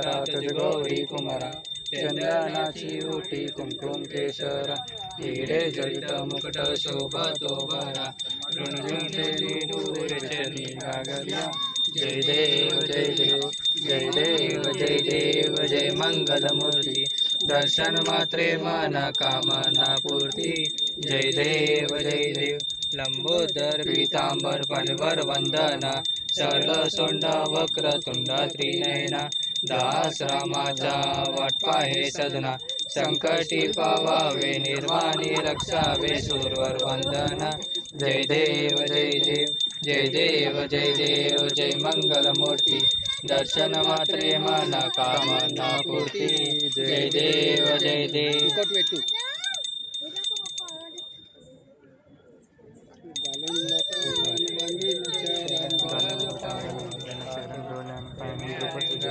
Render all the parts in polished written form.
कुंभारा तुझ गौरी कुमारा चंदनाची ओटी कुंकुम केशरा हिरे जडित मुकुट शोभतो बरा ऋणझुंटे चरणी गागल्या जय देव जय देव जय देव जय देव जय मंगल मूर्ती दर्शन मात्रे मन कामना पूर्ती जय देव जय देव लंबोदर पीतांबर पनवर वंदना सरळ सोंड वक्रतुंड त्रिनयना दास रामाचा वाटपा हे सदना संकटी पावावे निर्वाणी रक्षावे सूरवर वंदना जय देव जय देव जय देव जय देव जय मंगल मूर्ती दर्शन मात्रे मन कामना पूर्ती जय देव जय देव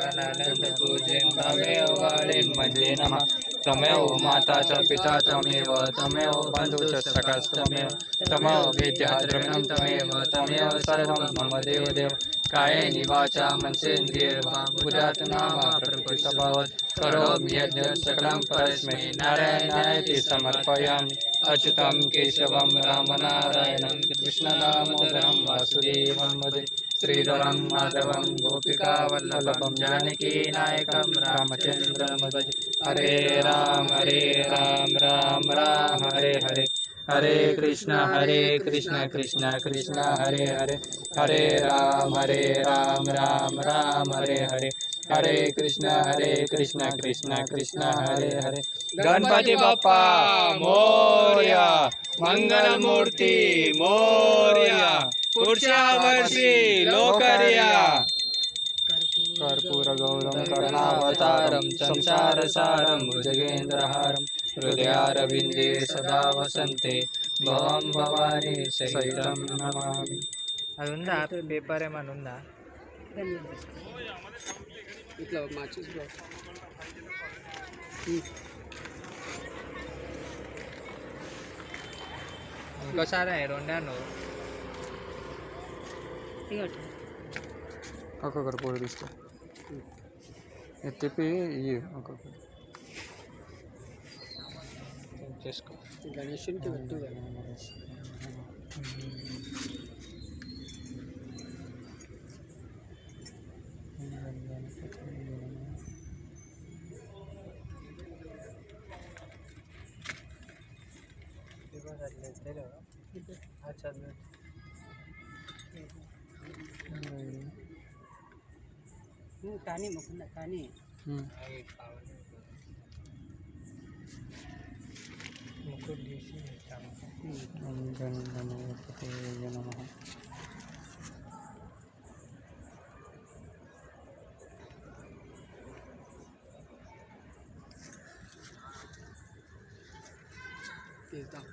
आनंद तुझे तमेव वाळेन म्हणजे नमा तमेव माता च पिता तमेव तमेव बंधुश्च सखाश्च तमेव विद्या द्रविणं तमेव सर्वं मम देव देव कायेन वाचा मनसेन्द्रियैर्वा बुद्ध्यात्मना वा प्रकृति स्वभावात् करोमि यज्ञं सकलं परस्मै नारायणाय समर्पयामि अच्युतं केशवं रामनारायणं कृष्णदामोदरं वासुदेवं वन्दे श्रीधरं माधवं गोपिकावल्लभं जानकीनायकं रामचन्द्रं भजे हरे राम राम राम हरे हरे हरे कृष्ण कृष्ण कृष्ण हरे हरे हरे राम राम राम हरे हरे हरे कृष्ण कृष्ण कृष्ण हरे हरे गणपती बाप्पा मोरया मंगल मूर्ती मोरया पुढच्या वर्षी लोकर्या कर्पूर गौरम करुणावतारम संसारसारम भुजगेंद्रहारम हृदयारविंदे सदा वसंते भवं भवानी सहितं नमामि अनुंदा पेपर है अनुंदा इतना माचिस ब्रो कसा रे रोंड्यानो ఒక్కొక్కరు పూలు తీసుకో తిప్పి ఇవి ఒక్కొక్కరు చేసుకో గణేశునికి పెట్టు కానీ ముకుంద కానీ ముక్కుడు తీసి నమః తీద్దాం